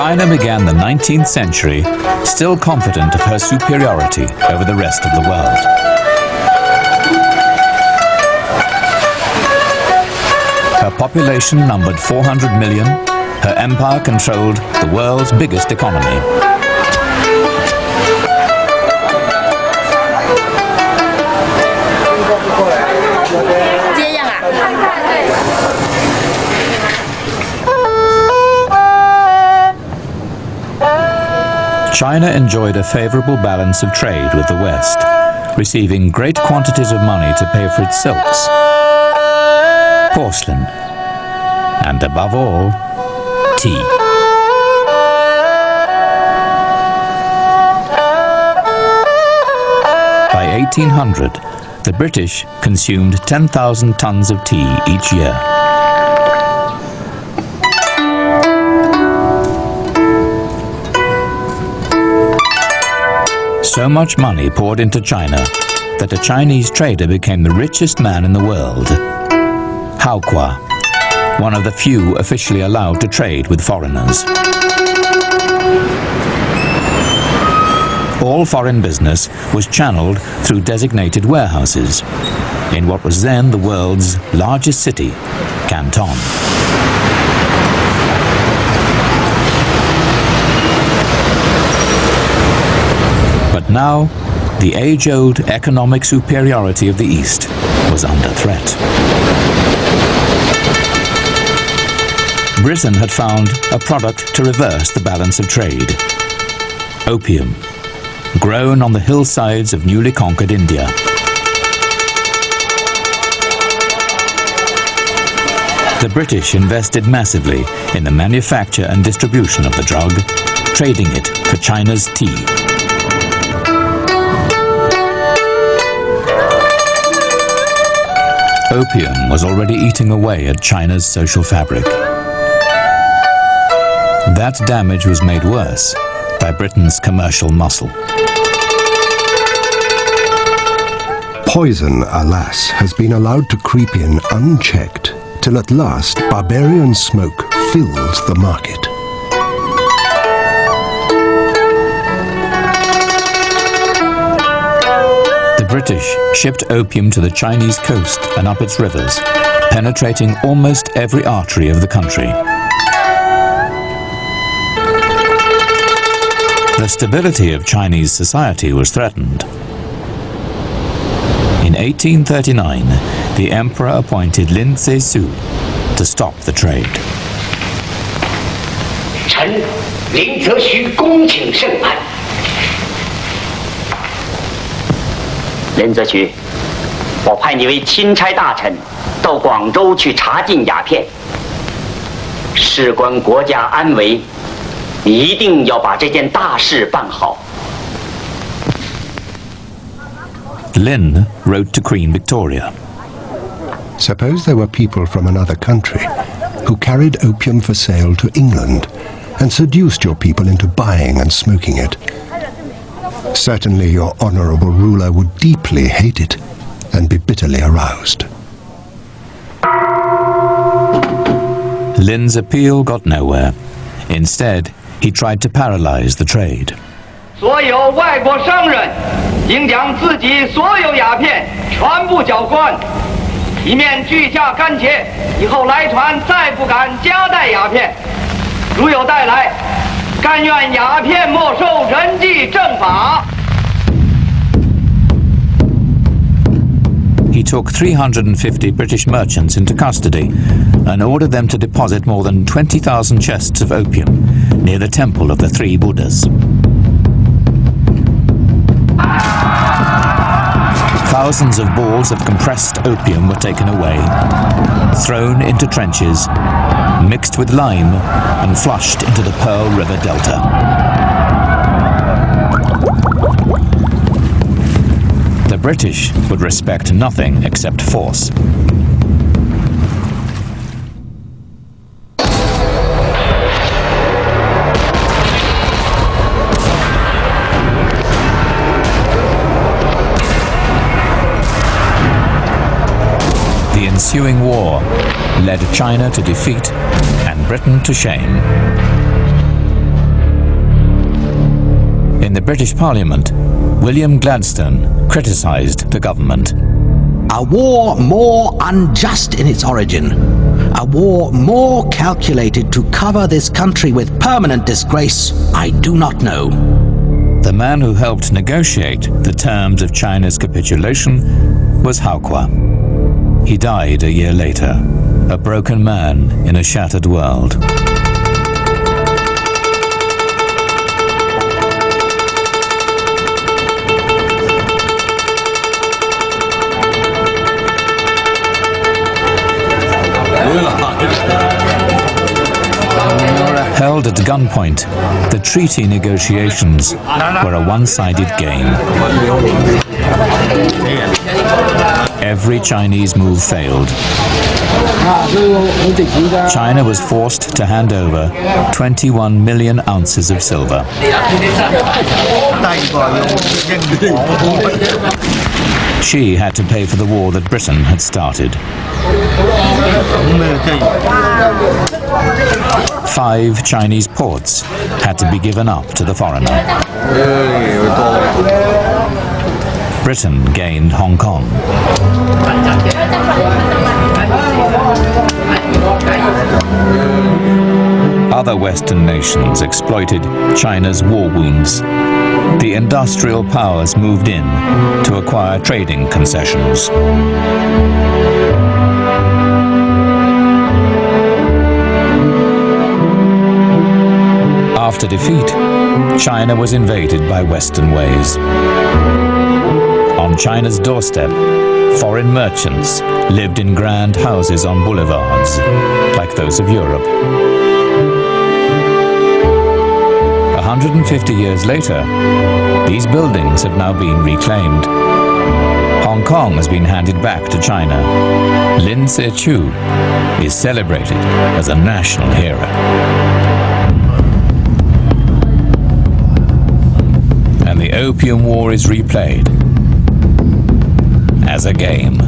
China began the 19th century still confident of her superiority over the rest of the world. Her population numbered 400 million. Her empire controlled the world's biggest economy. China enjoyed a favorable balance of trade with the West, receiving great quantities of money to pay for its silks, porcelain, and above all, tea. By 1800, the British consumed 10,000 tons of tea each year. So much money poured into China that a Chinese trader became the richest man in the world. Hao Kwa, one of the few officially allowed to trade with foreigners. All foreign business was channeled through designated warehouses in what was then the world's largest city, Canton. But now, the age-old economic superiority of the East was under threat. Britain had found a product to reverse the balance of trade: opium, grown on the hillsides of newly conquered India. The British invested massively in the manufacture and distribution of the drug, trading it for China's tea. Opium was already eating away at China's social fabric. That damage was made worse by Britain's commercial muscle. Poison, alas, has been allowed to creep in unchecked, till at last barbarian smoke fills the market. The British shipped opium to the Chinese coast and up its rivers, penetrating almost every artery of the country. The stability of Chinese society was threatened. In 1839, the emperor appointed Lin Tse-su to stop the trade. 臣林则徐恭请圣安。林则徐，我派你为钦差大臣，到广州去查禁鸦片，事关国家安危，你一定要把这件大事办好。 Lin wrote to Queen Victoria. Suppose there were people from another country who carried opium for sale to England and seduced your people into buying and smoking it. Certainly your honorable ruler would deeply hate it and be bitterly aroused. Lin's appeal got nowhere. Instead, he tried to paralyze the trade. 所有外国商人应将自己所有鸦片全部缴关，以免巨价干切，以后来船再不敢夹带鸦片。如有带来，甘愿鸦片没收，人际正法。 He took 350 British merchants into custody and ordered them to deposit more than 20,000 chests of opium near the temple of the three Buddhas. Thousands of balls of compressed opium were taken away, thrown into trenches, mixed with lime, and flushed into the Pearl River Delta. The British would respect nothing except force. The ensuing war led China to defeat and Britain to shame. In the British Parliament, William Gladstone criticised the government. A war more unjust in its origin, a war more calculated to cover this country with permanent disgrace, I do not know. The man who helped negotiate the terms of China's capitulation was Hao Kwa. He died a year later, a broken man in a shattered world. Held at gunpoint, the treaty negotiations were a one-sided game. Every Chinese move failed. China was forced to hand over 21 million ounces of silver. She had to pay for the war that Britain had started. 5 Chinese ports had to be given up to the foreigner. Britain gained Hong Kong. Other Western nations exploited China's war wounds. The industrial powers moved in to acquire trading concessions. After defeat, China was invaded by Western ways. On China's doorstep, foreign merchants lived in grand houses on boulevards, like those of Europe. 150 years later, these buildings have now been reclaimed. Hong Kong has been handed back to China. Lin Se-Chu is celebrated as a national hero. And the Opium War is replayed as a game.